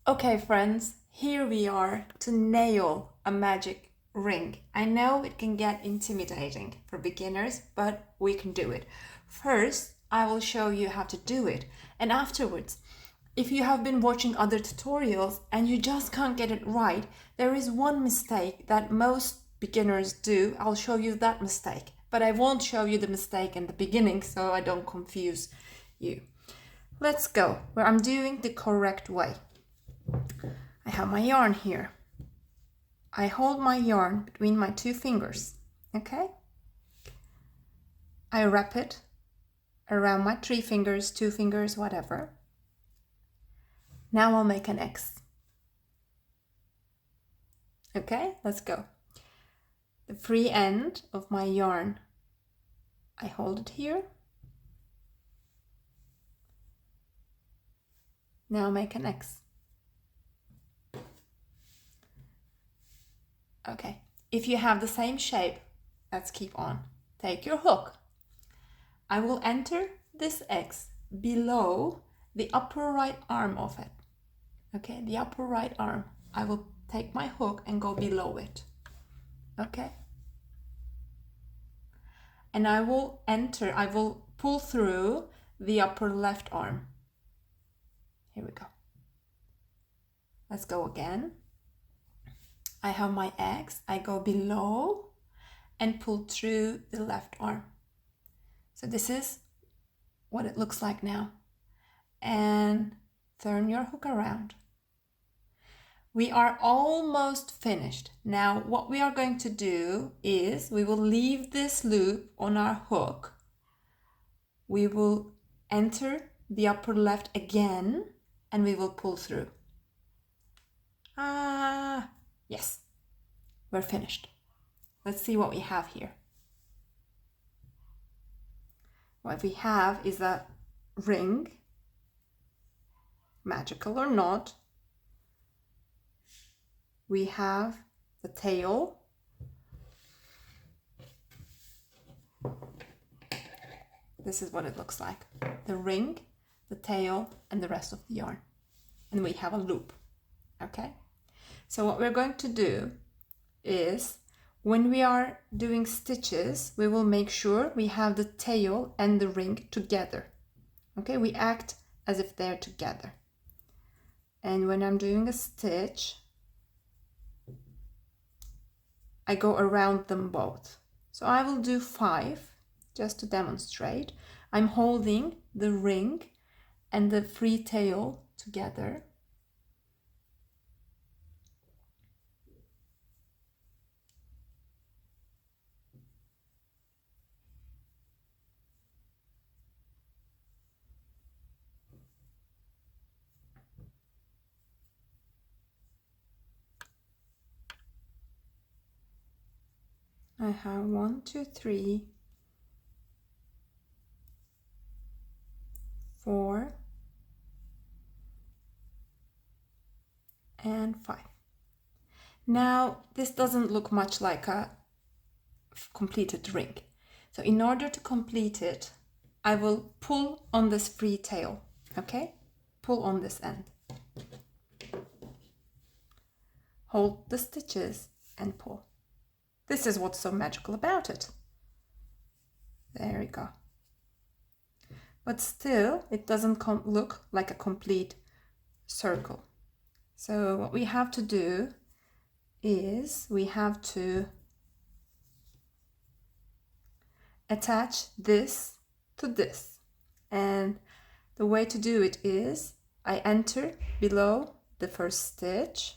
Okay, friends, here we are to nail a magic ring. I know it can get intimidating for beginners, but we can do it. First, I will show you how to do it, and afterwards, if you have been watching other tutorials and you just can't get it right, there is one mistake that most beginners do. I'll show you that mistake, but I won't show you the mistake in the beginning so I don't confuse you. Let's go where I'm doing the correct way. I have my yarn here. I hold my yarn between my two fingers, okay? I wrap it around my 3 fingers, 2 fingers, whatever. Now I'll make an X. Okay, let's go. The free end of my yarn, I hold it here. Now make an X. Okay, if you have the same shape, let's keep on. Take your hook. I will enter this X below the upper right arm of it. Okay, the upper right arm. I will take my hook and go below it. Okay. And I will pull through the upper left arm. Here we go. Let's go again. I have my X, I go below and pull through the left arm. So this is what it looks like now. And turn your hook around. We are almost finished. Now what we are going to do is we will leave this loop on our hook. We will enter the upper left again and we will pull through. Yes, we're finished. Let's see what we have here. What we have is a ring, magical or not. We have the tail. This is what it looks like. The ring, the tail, and the rest of the yarn. And we have a loop, okay? So what we're going to do is, when we are doing stitches, we will make sure we have the tail and the ring together. Okay, we act as if they're together. And when I'm doing a stitch, I go around them both. So I will do 5 just to demonstrate. I'm holding the ring and the free tail together. I have 1, 2, 3, 4, and 5. Now this doesn't look much like a completed ring. So in order to complete it, I will pull on this free tail, okay? Pull on this end. Hold the stitches and pull. This is what's so magical about it. There we go. But still, it doesn't look like a complete circle. So what we have to do is we have to attach this to this. And the way to do it is I enter below the first stitch.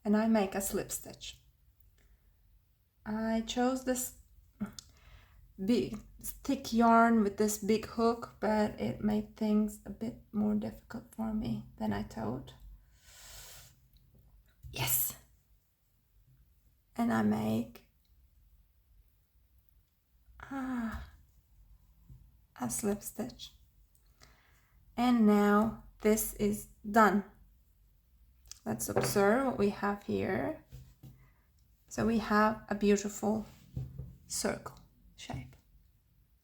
And I make a slip stitch. I chose this big thick yarn with this big hook, but it made things a bit more difficult for me than I thought. Yes. And I make a slip stitch. And now this is done. Let's observe what we have here. So we have a beautiful circle shape.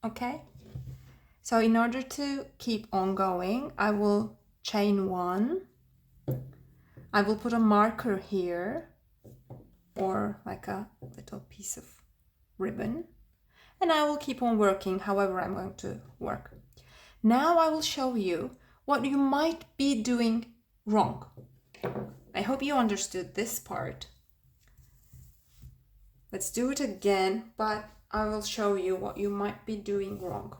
Okay? So in order to keep on going, I will chain 1. I will put a marker here, or like a little piece of ribbon, and I will keep on working however I'm going to work. Now I will show you what you might be doing wrong. I hope you understood this part. Let's do it again, but I will show you what you might be doing wrong.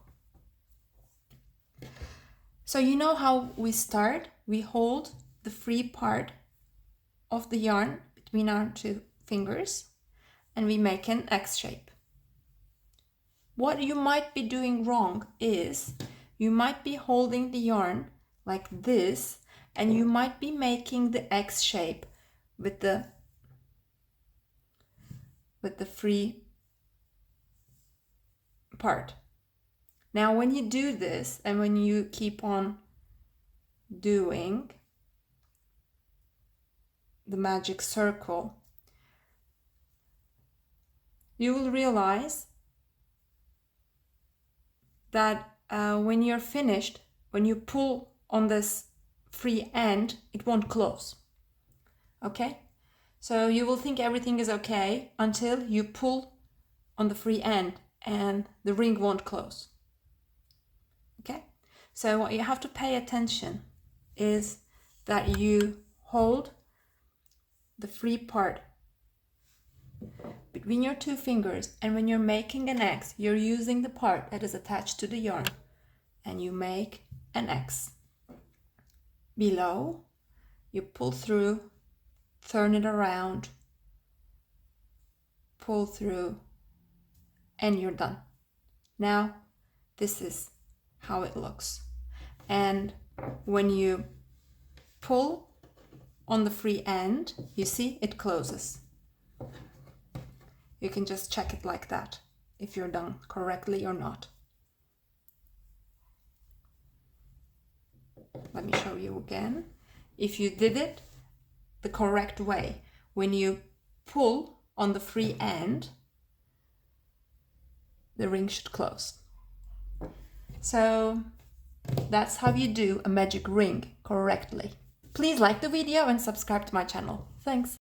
So you know how we start? We hold the free part of the yarn between our 2 fingers and we make an X shape. What you might be doing wrong is you might be holding the yarn like this and you might be making the X shape with the free part. Now when you do this and when you keep on doing the magic circle, you will realize that when you're finished, when you pull on this free end, it won't close. Okay? So you will think everything is okay until you pull on the free end and the ring won't close. Okay? So what you have to pay attention is that you hold the free part between your 2 fingers, and when you're making an X, you're using the part that is attached to the yarn and you make an X. Below, you pull through, turn it around, pull through, and you're done. Now, this is how it looks. And when you pull on the free end, you see it closes. You can just check it like that, if you're done correctly or not. Let me show you again. If you did it the correct way, when you pull on the free end, the ring should close. So that's how you do a magic ring correctly. Please like the video and subscribe to my channel. Thanks.